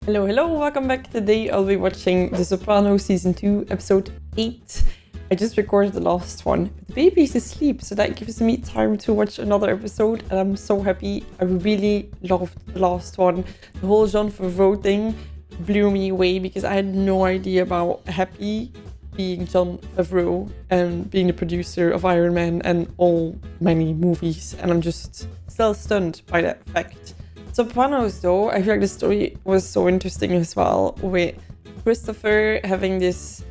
Hello, hello, welcome back. Today I'll be watching The Sopranos Season 2, Episode 8. I just recorded the last one. The baby is asleep, so that gives me time to watch another episode, and I'm so happy. I really loved the last one. The whole Jean Favreau thing blew me away because I had no idea about Happy being Jon Favreau and being the producer of Iron Man and all many movies, and I'm just still stunned by that fact. Sopranos, though, I feel like the story was so interesting as well, with Christopher having this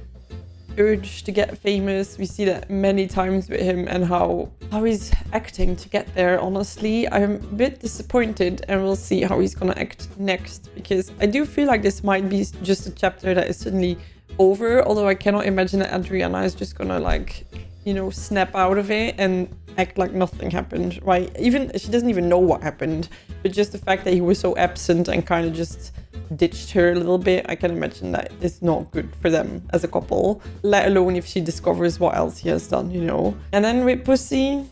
urge to get famous. We see that many times with him and how he's acting to get there. Honestly, I'm a bit disappointed, and we'll see how he's gonna act next, because I do feel like this might be just a chapter that is suddenly over, although I cannot imagine that Adriana is just gonna, like, you know, snap out of it and act like nothing happened, right? Even she doesn't even know what happened, but just the fact that he was so absent and kind of just ditched her a little bit, I can imagine that it's not good for them as a couple, let alone if she discovers what else he has done, you know. And then with Pussy,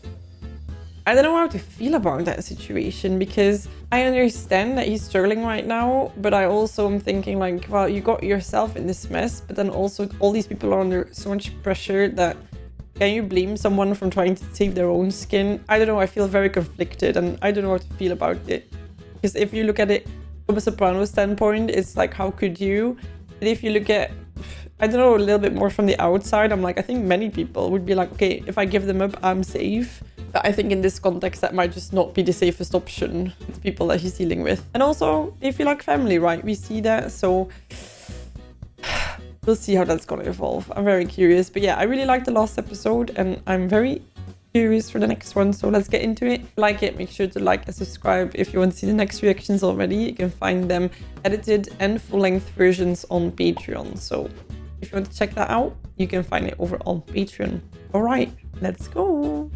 I don't know how to feel about that situation, because I understand that he's struggling right now, but I also am thinking, like, well, you got yourself in this mess, but then also all these people are under so much pressure that can you blame someone from trying to save their own skin? I don't know, I feel very conflicted, and I don't know how to feel about it. Because if you look at it from a Sopranos standpoint, it's like, how could you? But if you look at, I don't know, a little bit more from the outside, I'm like, I think many people would be like, okay, if I give them up, I'm safe. But I think in this context, that might just not be the safest option with the people that he's dealing with. And also, they feel like family, right? We see that, so we'll see how that's gonna evolve. I'm very curious. But yeah, I really liked the last episode, and I'm very curious for the next one. So let's get into it. Like it, make sure to like and subscribe if you want to see the next reactions already. You can find them edited and full-length versions on Patreon. So if you want to check that out, you can find it over on Patreon. All right, let's go.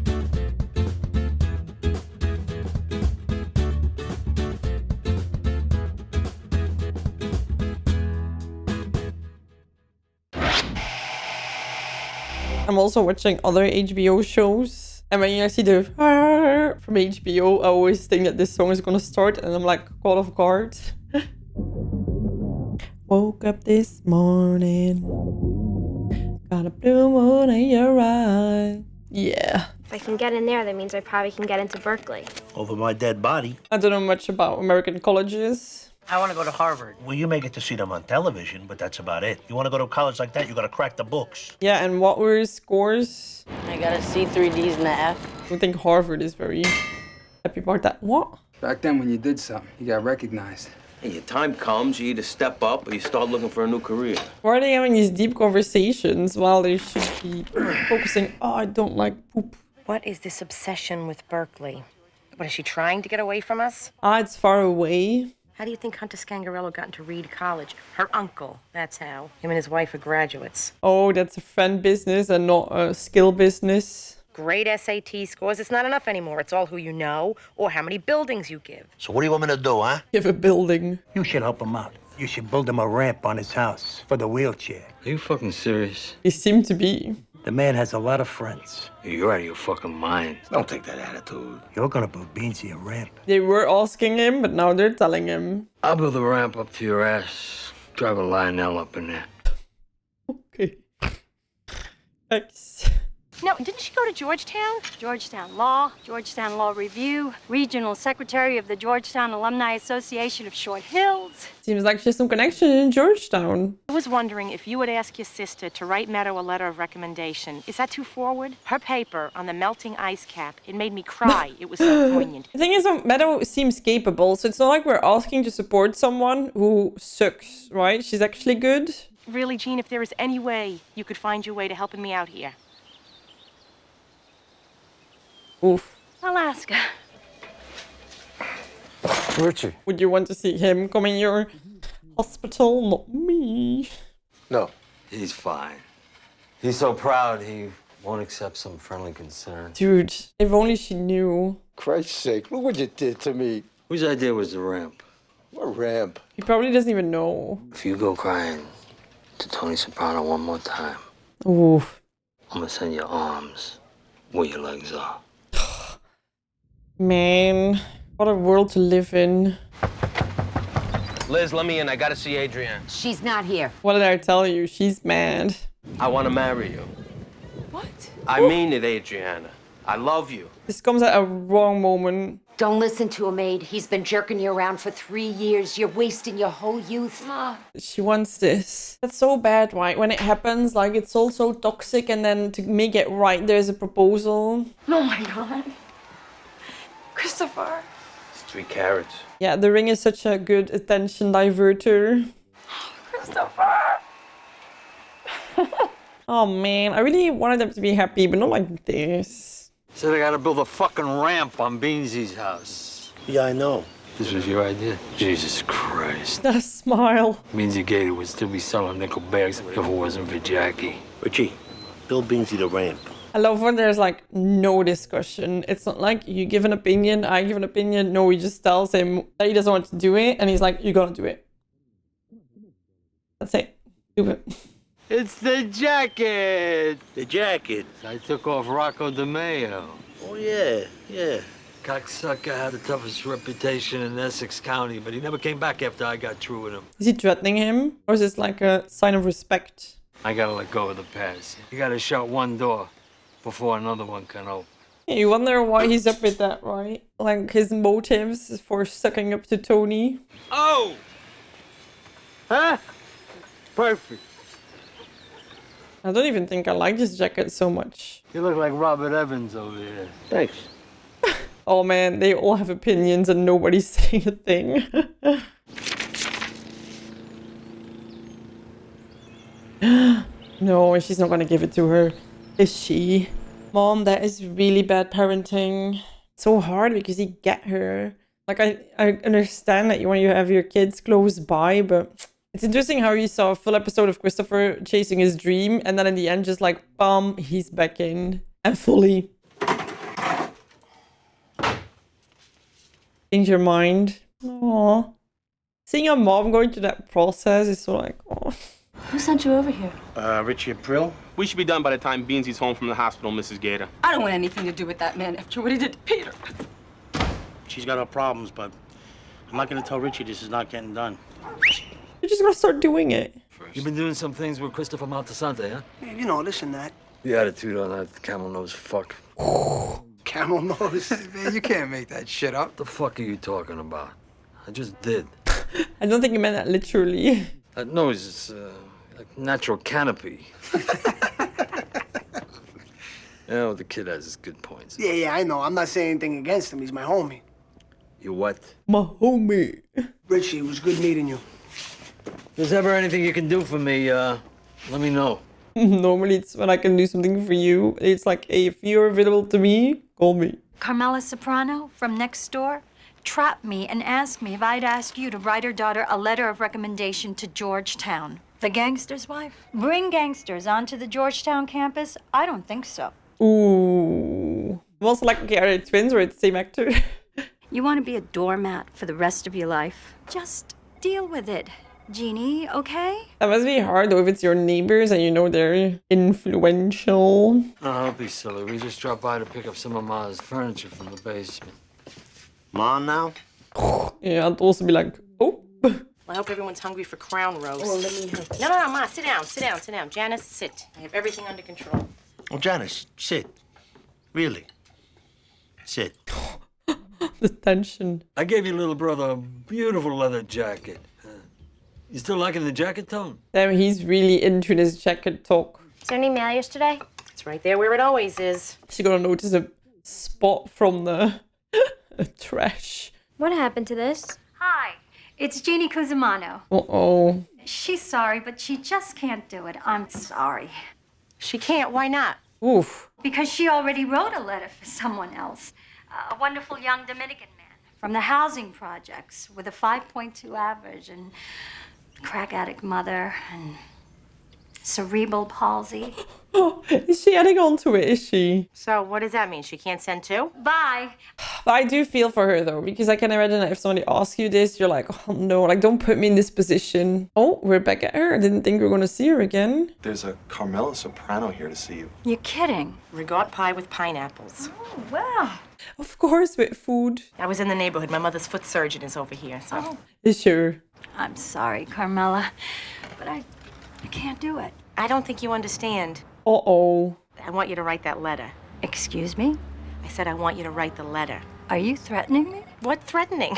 I'm also watching other HBO shows, and when I see the from HBO, I always think that this song is gonna start, and I'm like caught off guard. Woke up this morning, got a blue moon in your eye. Yeah. If I can get in there, that means I probably can get into Berkeley. Over my dead body. I don't know much about American colleges. I want to go to Harvard. Well, you may get to see them on television, but that's about it. You want to go to a college like that, you got to crack the books. Yeah, and what were his scores? I got a C, 3 Ds, and an F. I don't think Harvard is very happy about that. What? Back then, when you did something, you got recognized. Hey, your time comes, you either step up or you start looking for a new career. Why are they having these deep conversations while they should be focusing, oh, I don't like poop? What is this obsession with Berkeley? What, is she trying to get away from us? Ah, it's far away. How do you think Hunter Scangarello got into Reed College? Her uncle, that's how. Him and his wife are graduates. Oh, that's a friend business and not a skill business. Great SAT scores. It's not enough anymore. It's all who you know or how many buildings you give. So what do you want me to do, huh? Give a building. You should help him out. You should build him a ramp on his house for the wheelchair. Are you fucking serious? They seem to be. The man has a lot of friends. You're out of your fucking mind. Don't take that attitude. You're gonna build Beansy a ramp. They were asking him, but now they're telling him. I'll build a ramp up to your ass. Drive a Lionel up in there. Okay. X. No, didn't she go to Georgetown? Georgetown Law, Georgetown Law Review, Regional Secretary of the Georgetown Alumni Association of Short Hills. Seems like she has some connection in Georgetown. I was wondering if you would ask your sister to write Meadow a letter of recommendation. Is that too forward? Her paper on the melting ice cap, it made me cry. It was so poignant. The thing is, Meadow seems capable, so it's not like we're asking to support someone who sucks, right? She's actually good. Really, Jean, if there is any way you could find your way to helping me out here. Oof. Alaska. Richie. Would you want to see him come in your hospital? Not me. No. He's fine. He's so proud he won't accept some friendly concern. Dude, if only she knew. Christ's sake, look what you did to me. Whose idea was the ramp? What ramp? He probably doesn't even know. If you go crying to Tony Soprano one more time, Oof. I'm gonna send your arms where your legs are. Man, what a world to live in. Liz, let me in. I gotta see Adrienne. She's not here. What did I tell you? She's mad. I want to marry you. What? I mean it, Adriana. I love you. This comes at a wrong moment. Don't listen to him, Aid. He's been jerking you around for 3 years. You're wasting your whole youth. She wants this. That's so bad, right? When it happens, like, it's all so toxic, and then to make it right, there's a proposal. Oh my God. Christopher. It's 3 carats. Yeah, the ring is such a good attention diverter. Christopher. Oh man, I really wanted them to be happy, but not like this. Said I gotta build a fucking ramp on Beansy's house. Yeah, I know. This was your idea? Jesus Christ. That smile. Beansy Gator would still be selling nickel bags if it wasn't for Jackie. Richie, build Beansy the ramp. I love when there's like no discussion. It's not like you give an opinion, I give an opinion. No, he just tells him that he doesn't want to do it, and he's like, you gotta do it. That's it. Do it. It's the jacket! The jacket. I took off Rocco DeMeo. Oh, yeah, yeah. Cocksucker had the toughest reputation in Essex County, but he never came back after I got through with him. Is he threatening him? Or is this like a sign of respect? I gotta let go of the past. You gotta shut one door before another one can open. You wonder why he's up with that, right? Like his motives for sucking up to Tony. Oh! Huh? Perfect. I don't even think I like this jacket so much. You look like Robert Evans over here. Thanks. Oh man, they all have opinions and nobody's saying a thing. No, she's not gonna give it to her, is she? Mom, that is really bad parenting. It's so hard because you get her. Like, I understand that you want to have your kids close by, but it's interesting how you saw a full episode of Christopher chasing his dream, and then in the end, just like, bam, he's back in. And fully. Change your mind. Aww. Seeing a mom going through that process is so like, oh. Who sent you over here? Richie April? We should be done by the time Beansy's home from the hospital, Mrs. Gator. I don't want anything to do with that man after what he did to Peter. She's got her problems, but I'm not gonna tell Richie this is not getting done. You're just gonna start doing it. You've been doing some things with Christopher Montasante, huh? Yeah, you know, this and that. The attitude on that camel nose fuck. Camel nose. Man, you can't make that shit up. What the fuck are you talking about? I just did. I don't think you meant that literally. That nose is like natural canopy. You know, the kid has his good points. Yeah, I know. I'm not saying anything against him. He's my homie. You what? My homie. Richie, it was good meeting you. If there's ever anything you can do for me, let me know. Normally it's when I can do something for you. It's like, hey, if you're available to me, call me. Carmela Soprano from next door trapped me and asked me if I'd ask you to write her daughter a letter of recommendation to Georgetown. The gangster's wife? Bring gangsters onto the Georgetown campus? I don't think so. Ooh. I'm also like, okay, are they twins or it's the same actor? You want to be a doormat for the rest of your life? Just deal with it, Jeannie, okay? That must be hard though if it's your neighbors and you know they're influential. No, don't be silly. We just dropped by to pick up some of Ma's furniture from the basement. Ma now? Yeah, I'd also be like, oh. Well, I hope everyone's hungry for crown roast. Oh, let me help. No, Ma, sit down. Janice, sit. I have everything under control. Oh, Janice, sit. Really. Sit. The tension. I gave your little brother a beautiful leather jacket. You still liking the jacket tone? Damn, he's really into this jacket talk. Is there any mail yesterday? It's right there where it always is. She's gonna notice a spot from the trash. What happened to this? Hi, it's Jeannie Cusimano. Uh-oh. She's sorry, but she just can't do it. I'm sorry. She can't. Why not? Oof. Because she already wrote a letter for someone else. A wonderful young Dominican man from the housing projects with a 5.2 average and crack addict mother and cerebral palsy. Oh, is she adding on to it, is she? So what does that mean? She can't send two? Bye. But I do feel for her though, because I can imagine that if somebody asks you this, you're like, oh no, like don't put me in this position. Oh, we're back at her. I didn't think we were gonna see her again. There's a Carmela Soprano here to see you. You're kidding. Rigot pie with pineapples. Oh, wow. Of course, with food. I was in the neighborhood. My mother's foot surgeon is over here, so. Sure. I'm sorry, Carmela, but I can't do it. I don't think you understand. Uh-oh. I want you to write that letter. Excuse me? I said I want you to write the letter. Are you threatening me? What threatening?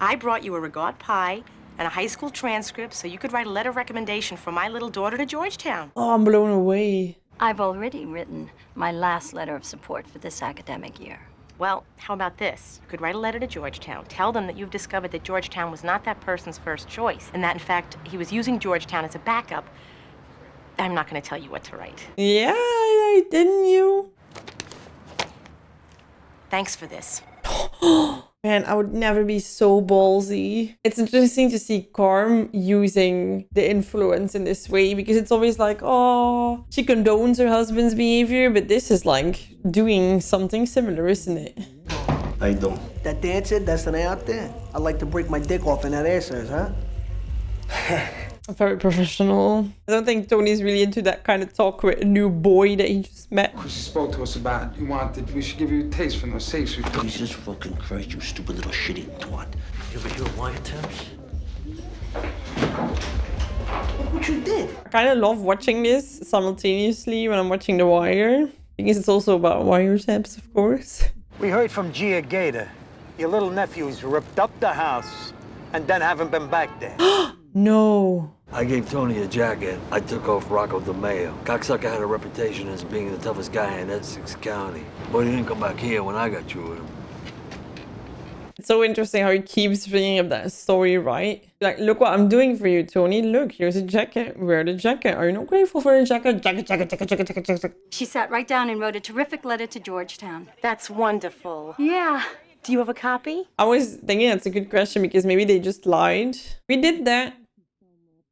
I brought you a regard pie and a high school transcript so you could write a letter of recommendation for my little daughter to Georgetown. Oh, I'm blown away. I've already written my last letter of support for this academic year. Well, how about this? You could write a letter to Georgetown. Tell them that you've discovered that Georgetown was not that person's first choice, and that, in fact, he was using Georgetown as a backup. I'm not going to tell you what to write. Yeah, didn't you? Thanks for this. Man, I would never be so ballsy. It's interesting to see Carm using the influence in this way, because it's always like, oh, she condones her husband's behavior, but this is like doing something similar, isn't it? How you doing? That dancer, that's the name out there. I'd like to break my dick off in that ass, huh? Very professional. I don't think Tony's really into that kind of talk with a new boy that he just met. She spoke to us about we should give you a taste from those safes. Jesus fucking Christ, you stupid little shitty twat. You ever hear of wiretaps? Look what you did. I kind of love watching this simultaneously when I'm watching The Wire, because it's also about wiretaps, of course. We heard from Gia Gator. Your little nephew's ripped up the house and then haven't been back there. No. I gave Tony a jacket. I took off Rocco DeMeo. Cocksucker had a reputation as being the toughest guy in Essex County. But he didn't come back here when I got through with him. It's so interesting how he keeps bringing up that story, right? Like, look what I'm doing for you, Tony. Look, here's a jacket. Wear the jacket. Are you not grateful for the jacket? Jacket. She sat right down and wrote a terrific letter to Georgetown. That's wonderful. Yeah. Do you have a copy? I was thinking that's a good question, because maybe they just lied. We did that.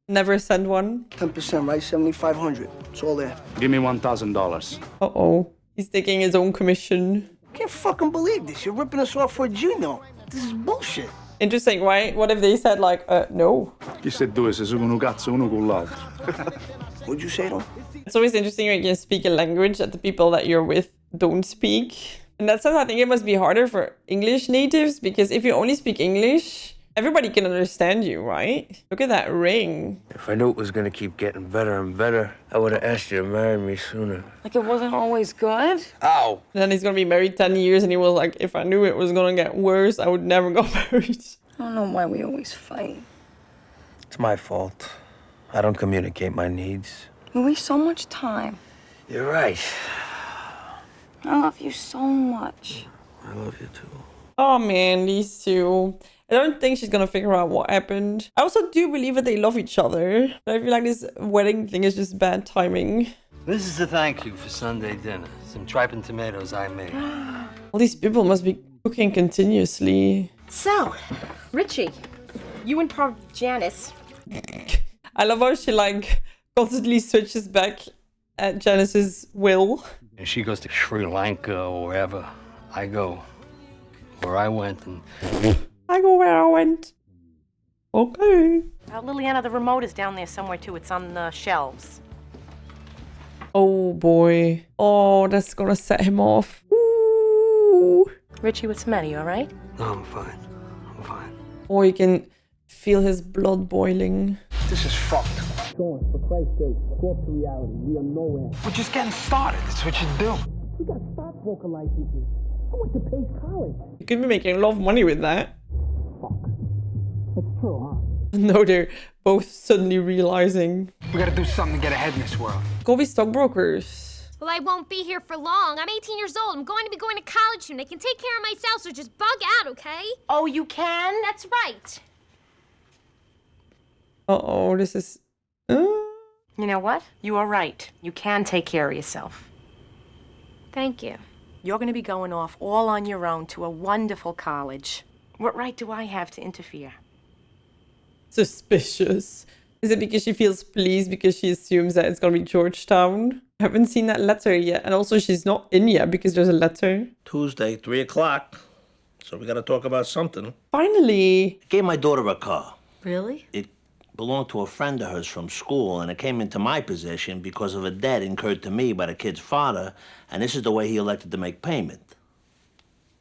Never send one. 10%, right? 7,500. It's all there. Give me $1,000. Uh-oh. He's taking his own commission. I can't fucking believe this. You're ripping us off for a Gino. This is bullshit. Interesting, right? What if they said, like, no? Chi se due se sono un cazzo uno con l'altro. What'd you say, though? It's always interesting when you can speak a language that the people that you're with don't speak. In that sense, I think it must be harder for English natives, because if you only speak English, everybody can understand you, right? Look at that ring. If I knew it was gonna keep getting better and better, I would have asked you to marry me sooner. Like it wasn't always good? Ow! And then he's gonna be married 10 years, and he was like, if I knew it was gonna get worse, I would never go married. I don't know why we always fight. It's my fault. I don't communicate my needs. We waste so much time. You're right. I love you so much. I love you too. Oh man, these two. I don't think she's gonna figure out what happened. I also do believe that they love each other, but I feel like this wedding thing is just bad timing. This is a thank you for Sunday dinner. Some tripe and tomatoes I made. All these people must be cooking continuously. So, Richie, you and poor Janice. I love how she like constantly switches back at Janice's will. And she goes to Sri Lanka or wherever. I go where I went and... I go where I went. Okay. Liliana, the remote is down there somewhere too. It's on the shelves. Oh boy. Oh, that's gonna set him off. Ooh. Richie, what's the matter? You all right? No, I'm fine. I'm fine. Or you can feel his blood boiling. This is fucked. Sean, for Christ's sake, go up to reality. We are nowhere. We're just getting started. That's what you do. We got stockbroker licenses. I went to Pace College. You could be making a lot of money with that. Fuck. It's true, huh? No, they're both suddenly realizing. We gotta do something to get ahead in this world. Go be stockbrokers. Well, I won't be here for long. I'm 18 years old. I'm going to be going to college soon. I can take care of myself, so just bug out, okay? Oh, you can? That's right. Uh-oh, this is... You know what? You are right. You can take care of yourself. Thank you. You're going to be going off all on your own to a wonderful college. What right do I have to interfere? Suspicious. Is it because she feels pleased because she assumes that it's going to be Georgetown? I haven't seen that letter yet. And also she's not in yet because there's a letter. Tuesday, 3 o'clock. So we got to talk about something. Finally. I gave my daughter a car. Really? It belonged to a friend of hers from school, and it came into my possession because of a debt incurred to me by the kid's father, and this is the way he elected to make payment.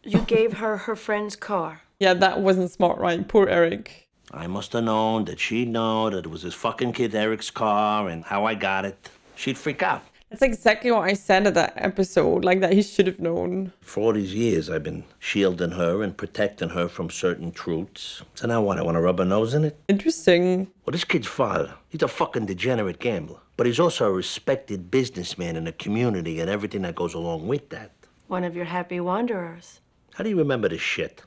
You gave her her friend's car. Yeah, that wasn't smart, right? Poor Eric. I must have known that she'd know that it was his fucking kid Eric's car and how I got it. She'd freak out. That's exactly what I said at that episode, like that he should have known. For all these years, I've been shielding her and protecting her from certain truths. So now what, I want to rub her nose in it? Interesting. Well, this kid's father, he's a fucking degenerate gambler. But he's also a respected businessman in the community and everything that goes along with that. One of your happy wanderers. How do you remember this shit?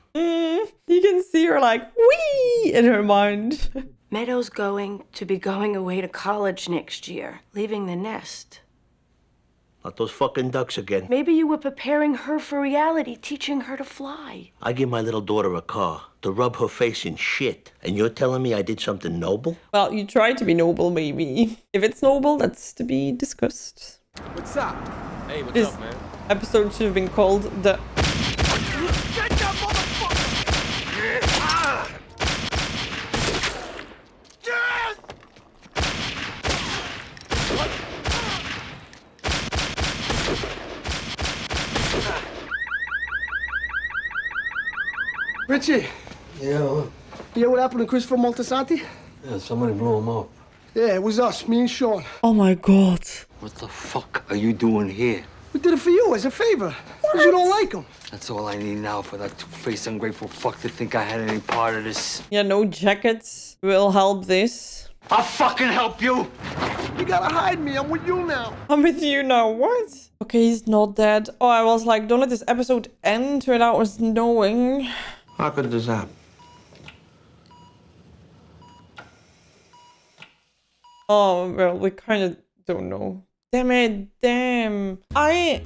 You can see her like, wee, in her mind. Meadow's going to be going away to college next year, leaving the nest. Not those fucking ducks again. Maybe you were preparing her for reality, teaching her to fly. I give my little daughter a car to rub her face in shit. And you're telling me I did something noble? Well, you tried to be noble, maybe. If it's noble, that's to be discussed. What's up? Hey, what's This up, man? episode should have been called the... Richie. Yeah, what? You know what happened to Christopher Moltisanti? Yeah, somebody blew him up. Yeah, it was us, me and Sean. Oh my god. What the fuck are you doing here? We did it for you as a favor. Because you don't like him. That's all I need now for that two-faced ungrateful fuck to think I had any part of this. Yeah, no jackets will help this. I'll fucking help you! You gotta hide me. I'm with you now. I'm with you now. What? Okay, he's not dead. Oh, I was like, don't let this episode end without us knowing. How could this happen? Oh, well, we kind of don't know. Damn it, damn. I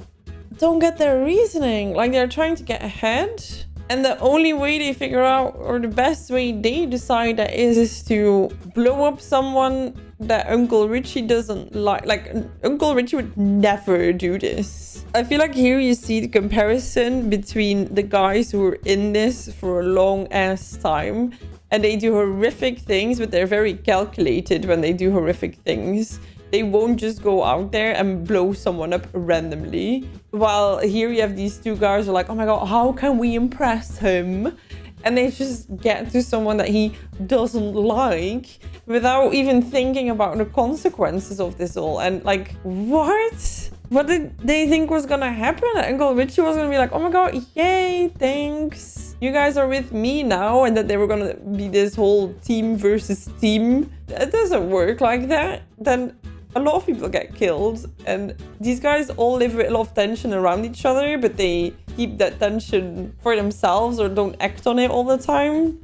don't get their reasoning. Like, they're trying to get ahead. And the only way they figure out, or the best way they decide that is to blow up someone that Uncle Richie doesn't like. Like, Uncle Richie would never do this. I feel like here you see the comparison between the guys who are in this for a long ass time. And they do horrific things, but they're very calculated when they do horrific things. They won't just go out there and blow someone up randomly. While here you have these two guys who are like, oh my god, how can we impress him? And they just get to someone that he doesn't like without even thinking about the consequences of this all. And like, what? What did they think was gonna happen? Uncle Richie was gonna be like, oh my god, yay, thanks. You guys are with me now, and that they were gonna be this whole team versus team. It doesn't work like that. Then a lot of people get killed, and these guys all live with a lot of tension around each other, but they keep that tension for themselves or don't act on it all the time.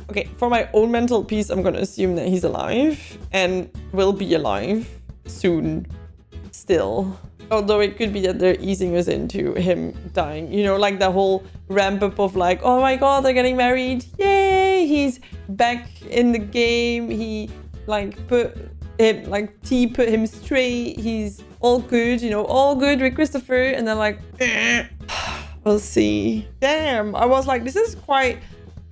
Okay, for my own mental peace, I'm gonna assume that he's alive and will be alive soon still. Although it could be that they're easing us into him dying. You know, like the whole ramp up of like, oh my god, they're getting married. Yay! He's back in the game. He like T put him straight. He's all good, you know, all good with Christopher. And then like, we'll see. Damn, I was like, this is quite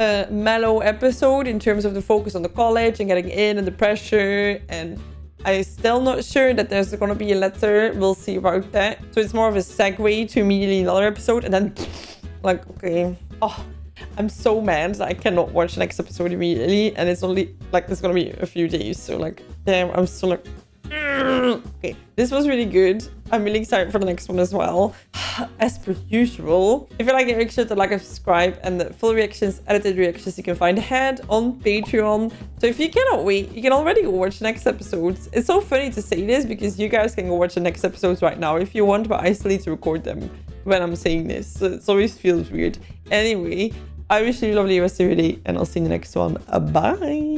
a mellow episode in terms of the focus on the college and getting in and the pressure, and I'm still not sure that there's going to be a letter. We'll see about that. So it's more of a segue to immediately another episode. And then, like, okay. Oh, I'm so mad that I cannot watch the next episode immediately. And it's only, like, there's going to be a few days. So, like, damn, I'm so, like... Okay, this was really good. I'm really excited for the next one as well. As per usual, if you like it, make sure to like and subscribe, and the full reactions, edited reactions, you can find ahead on Patreon. So if you cannot wait, you can already go watch the next episodes. It's so funny to say this because you guys can go watch the next episodes right now if you want, but I still need to record them when I'm saying this, so it always feels weird. Anyway, I wish you a lovely rest of your day, and I'll see you in the next one. Bye.